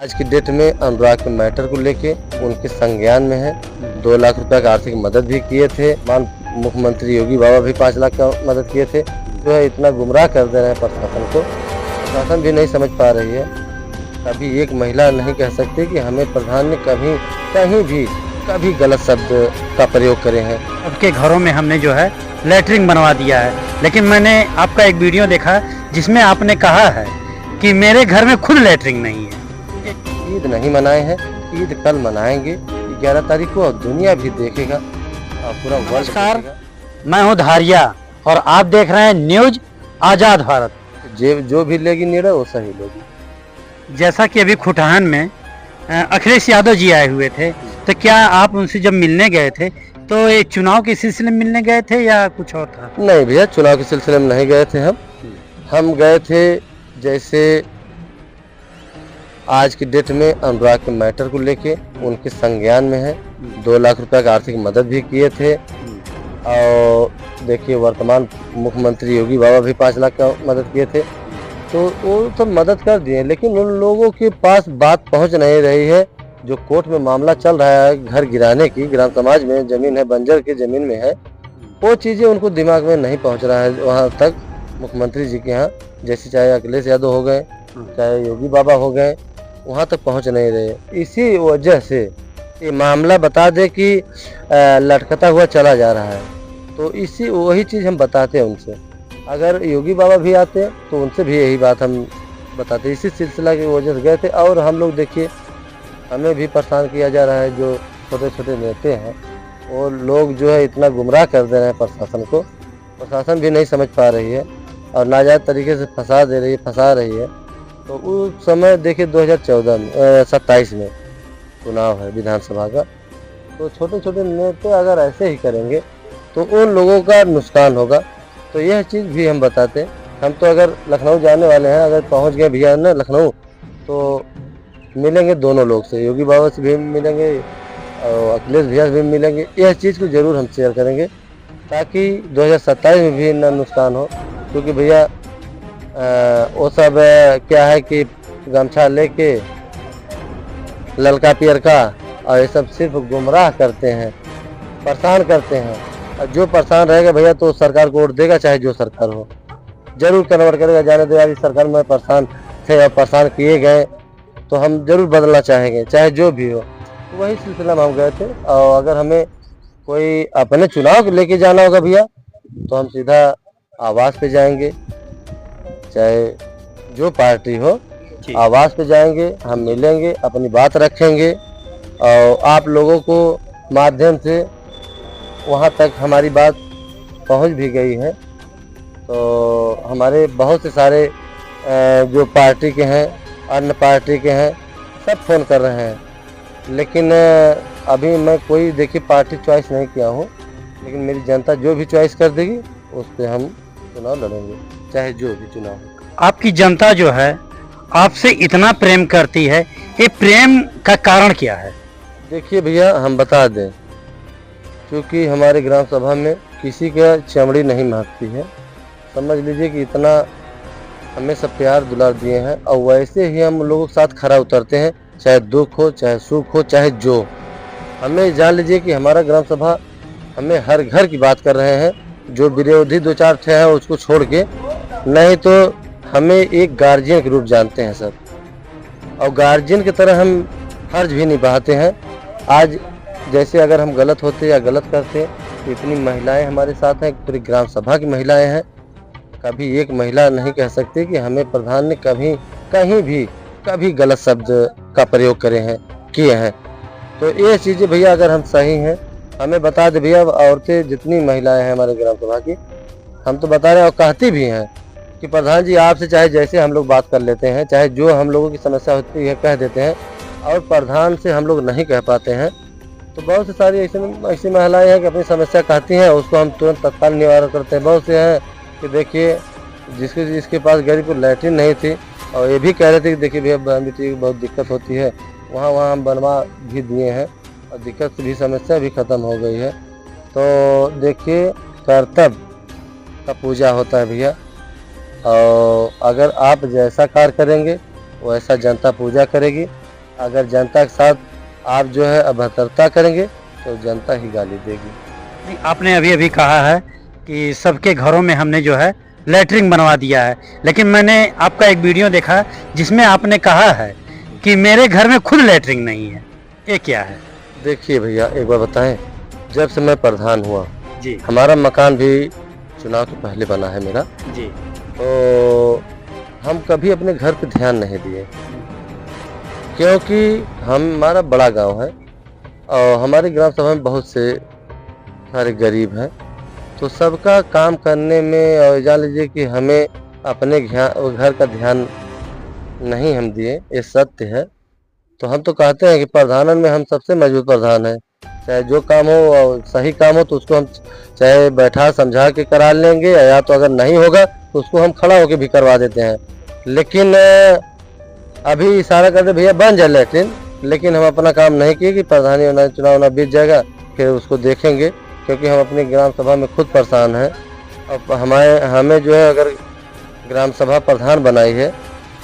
आज की डेट में अनुराग के मैटर को लेके उनके संज्ञान में है। 2 लाख रुपए का आर्थिक मदद भी किए थे। मान मुख्यमंत्री योगी बाबा भी 5 लाख का मदद किए थे। जो है इतना गुमराह कर दे रहे हैं प्रशासन को, प्रशासन भी नहीं समझ पा रही है। कभी एक महिला नहीं कह सकती कि हमें प्रधान ने कभी कहीं भी कभी गलत शब्द का प्रयोग करे हैं। सबके घरों में हमने जो है लैट्रिन बनवा दिया है, लेकिन मैंने आपका एक वीडियो देखा जिसमें आपने कहा है कि मेरे घर में खुद लैट्रिन नहीं है। ईद नहीं मनाए हैं, ईद कल मनाएंगे 11 तारीख को, और दुनिया भी देखेगा और पूरा वर्ल्ड नमस्कार, देखेगा। मैं हूं धारिया और आप देख रहे हैं न्यूज आजाद भारत। जो भी लेगी निर्णय वो सही लेगी। जैसा कि अभी खुटहान में अखिलेश यादव जी आए हुए थे, तो क्या आप उनसे जब मिलने गए थे तो ये चुनाव के सिलसिले में मिलने गए थे या कुछ और था? नहीं भैया, चुनाव के सिलसिले में नहीं गए थे हम गए थे जैसे आज की डेट में अनुराग के मैटर को लेके उनके संज्ञान में है। 2 लाख रुपए का आर्थिक मदद भी किए थे। और देखिए वर्तमान मुख्यमंत्री योगी बाबा भी 5 लाख का मदद किए थे, तो वो सब मदद कर दिए, लेकिन उन लोगों के पास बात पहुंच नहीं रही है। जो कोर्ट में मामला चल रहा है घर गिराने की, ग्राम समाज में जमीन है, बंजर की जमीन में है, वो चीज़ें उनको दिमाग में नहीं पहुंच रहा है वहाँ तक मुख्यमंत्री जी के यहाँ। जैसे चाहे अखिलेश यादव हो गए, चाहे योगी बाबा हो गए, वहाँ तक पहुँच नहीं रहे। इसी वजह से ये मामला बता दे कि लटकता हुआ चला जा रहा है, तो इसी वही चीज़ हम बताते हैं उनसे। अगर योगी बाबा भी आते तो उनसे भी यही बात हम बताते। इसी सिलसिला की वजह से गए थे। और हम लोग देखिए हमें भी परेशान किया जा रहा है। जो छोटे छोटे नेता हैं वो लोग जो है इतना गुमराह कर दे रहे हैं प्रशासन को, प्रशासन भी नहीं समझ पा रही है और नाजायज़ तरीके से फंसा रही है। तो उस समय देखिए 2027 में चुनाव है विधानसभा का, तो छोटे छोटे नेता अगर ऐसे ही करेंगे तो उन लोगों का नुकसान होगा। तो यह चीज़ भी हम बताते हैं। हम तो अगर लखनऊ जाने वाले हैं, अगर पहुंच गए भैया ना लखनऊ, तो मिलेंगे दोनों लोग से, योगी बाबा से भी मिलेंगे और अखिलेश भैया से भी मिलेंगे। यह चीज़ को ज़रूर हम शेयर करेंगे ताकि 2027 में भी ना नुकसान हो। क्योंकि भैया वो सब क्या है कि गमछा लेके ललका पियर का, और ये सब सिर्फ गुमराह करते हैं, परेशान करते हैं। और जो परेशान रहेगा भैया तो सरकार को वोट देगा, चाहे जो सरकार हो, जरूर कन्वर्ट करेगा। जाने दो यार, इस सरकार में परेशान थे और परेशान किए गए तो हम जरूर बदलना चाहेंगे, चाहे जो भी हो। तो वही सिलसिला में हम गए थे। और अगर हमें कोई अपने चुनाव को लेके जाना होगा भैया तो हम सीधा आवास पे जाएंगे, चाहे जो पार्टी हो, आवास पे जाएंगे, हम मिलेंगे, अपनी बात रखेंगे और आप लोगों को माध्यम से वहाँ तक हमारी बात पहुँच भी गई है। तो हमारे बहुत से सारे जो पार्टी के हैं, अन्य पार्टी के हैं, सब फ़ोन कर रहे हैं। लेकिन अभी मैं कोई देखिए पार्टी चॉइस नहीं किया हूँ, लेकिन मेरी जनता जो भी चॉइस कर देगी उस पर हम चुनाव लड़ेंगे, चाहे जो भी चुनाव हो। आपकी जनता जो है आपसे इतना प्रेम करती है, ये प्रेम का कारण क्या है? देखिए भैया हम बता दें, क्योंकि हमारे ग्राम सभा में किसी का चमड़ी नहीं महकती है। समझ लीजिए कि इतना हमें सब प्यार दुलार दिए हैं, और वैसे ही हम लोगों के साथ खरा उतरते हैं, चाहे दुख हो, चाहे सुख हो, चाहे जो। हमें जान लीजिए कि हमारा ग्राम सभा हमें हर घर की बात कर रहे हैं। जो विरोधी 2-4 थे हैं उसको छोड़ के, नहीं तो हमें एक गार्जियन के रूप जानते हैं सब, और गार्जियन की तरह हम फर्ज भी निभाते हैं। आज जैसे अगर हम गलत होते या गलत करते तो इतनी महिलाएं हमारे साथ हैं, पूरी ग्राम सभा की महिलाएं हैं। कभी एक महिला नहीं कह सकती कि हमें प्रधान ने कभी कहीं भी कभी गलत शब्द का प्रयोग किए हैं। तो ये चीज़ें भैया अगर हम सही हैं, हमें बता दे भैया। औरतें जितनी महिलाएं हैं हमारे ग्राम सभा की, हम तो बता रहे हैं और कहती भी हैं कि प्रधान जी आपसे चाहे जैसे हम लोग बात कर लेते हैं, चाहे जो हम लोगों की समस्या होती है कह देते हैं, और प्रधान से हम लोग नहीं कह पाते हैं। तो बहुत से सारी ऐसी महिलाएं हैं कि अपनी समस्या कहती हैं, उसको हम तुरंत तत्काल निवारण करते हैं। बहुत से हैं कि देखिए जिसके पास गरीब को लैट्रिन नहीं थी, और ये भी कह रहे थे कि देखिए भैया बेटी की बहुत दिक्कत होती है, वहाँ हम बनवा भी दिए हैं और दिक्कत से भी समस्या भी ख़त्म हो गई है। तो देखिए कर्तव्य का पूजा होता है भैया, और अगर आप जैसा कार्य करेंगे वैसा जनता पूजा करेगी। अगर जनता के साथ आप जो है अभद्रता करेंगे तो जनता ही गाली देगी। नहीं, आपने अभी अभी कहा है कि सबके घरों में हमने जो है लेटरिन बनवा दिया है, लेकिन मैंने आपका एक वीडियो देखा जिसमें आपने कहा है कि मेरे घर में खुद लेटरिन नहीं है, ये क्या है? देखिए भैया, एक बार बताएं, जब से मैं प्रधान हुआ, जी हमारा मकान भी चुनाव के पहले बना है मेरा, जी तो हम कभी अपने घर पे ध्यान नहीं दिए, क्योंकि हमारा बड़ा गांव है और हमारी ग्राम सभा में बहुत से सारे गरीब हैं, तो सबका काम करने में, और जान लीजिए कि हमें अपने घर का ध्यान नहीं हम दिए, ये सत्य है। तो हम तो कहते हैं कि प्रधानन में हम सबसे मजबूत प्रधान हैं, चाहे जो काम हो और सही काम हो तो उसको हम चाहे बैठा समझा के करा लेंगे, या तो अगर नहीं होगा तो उसको हम खड़ा होके भी करवा देते हैं। लेकिन अभी इशारा करते भैया बन जाए लेटरिन, लेकिन हम अपना काम नहीं किए कि प्रधानी होना, चुनाव होना बीत जाएगा फिर उसको देखेंगे, क्योंकि हम अपनी ग्राम सभा में खुद परेशान हैं। और हमें जो है अगर ग्राम सभा प्रधान बनाई है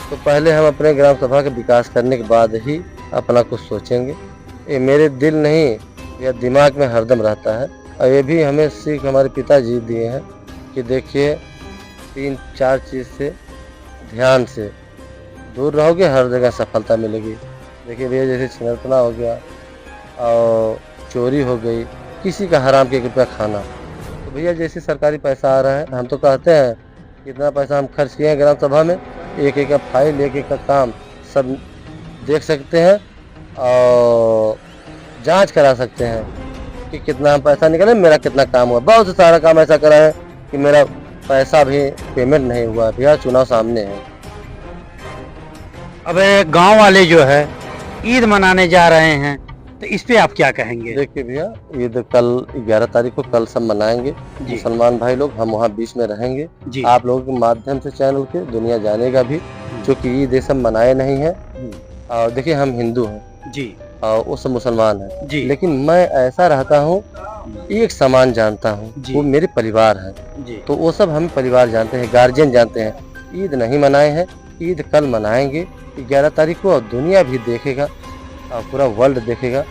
तो पहले हम अपने ग्राम सभा का विकास करने के बाद ही अपना कुछ सोचेंगे। ये मेरे दिल नहीं या दिमाग में हरदम रहता है, और ये भी हमें सीख हमारे पिताजी दिए हैं कि देखिए 3-4 चीज़ से ध्यान से दूर रहोगे, हर जगह सफलता मिलेगी। देखिए भैया, जैसे छिनरपना हो गया और चोरी हो गई, किसी का हराम के रुपया खाना, तो भैया जैसे सरकारी पैसा आ रहा है, हम तो कहते हैं कितना पैसा हम खर्च किए हैं ग्राम सभा में, एक एक का फाइल, एक एक का काम सब देख सकते हैं और जांच करा सकते हैं कि कितना हम पैसा निकले, मेरा कितना काम हुआ। बहुत सारा काम ऐसा करा है कि मेरा पैसा भी पेमेंट नहीं हुआ। भैया चुनाव सामने है। अब गांव वाले जो है ईद मनाने जा रहे हैं, तो इस पे आप क्या कहेंगे? देखिए भैया, ईद कल 11 तारीख को कल सब मनाएंगे मुसलमान भाई लोग, हम वहाँ बीच में रहेंगे। आप लोगों के माध्यम से चैनल के दुनिया जानेगा भी, क्योंकि ईद ये सब मनाए नहीं है। और देखिए हम हिंदू हैं जी और वो सब मुसलमान हैं जी, लेकिन मैं ऐसा रहता हूँ, एक समान जानता हूँ, वो मेरे परिवार है जी। तो वो सब हम परिवार जानते हैं, गार्जियन जानते हैं। ईद नहीं मनाए हैं, ईद कल मनाएंगे 11 तारीख को, और दुनिया भी देखेगा और पूरा वर्ल्ड देखेगा।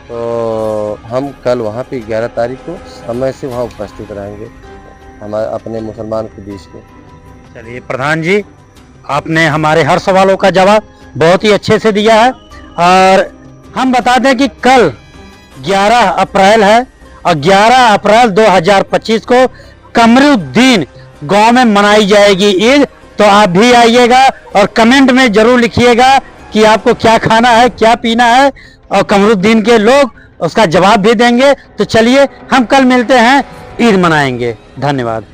तो हम कल वहाँ पे 11 तारीख को समय से वहाँ उपस्थित रहेंगे, हमारे अपने मुसलमान के बीच में। चलिए प्रधान जी, आपने हमारे हर सवालों का जवाब बहुत ही अच्छे से दिया है। और हम बता दें कि कल 11 अप्रैल है और 11 अप्रैल 2025 को कमरुद्दीन गांव में मनाई जाएगी ईद। तो आप भी आइएगा और कमेंट में जरूर लिखिएगा कि आपको क्या खाना है, क्या पीना है, और कमरुद्दीन के लोग उसका जवाब भी देंगे। तो चलिए हम कल मिलते हैं, ईद मनाएंगे। धन्यवाद।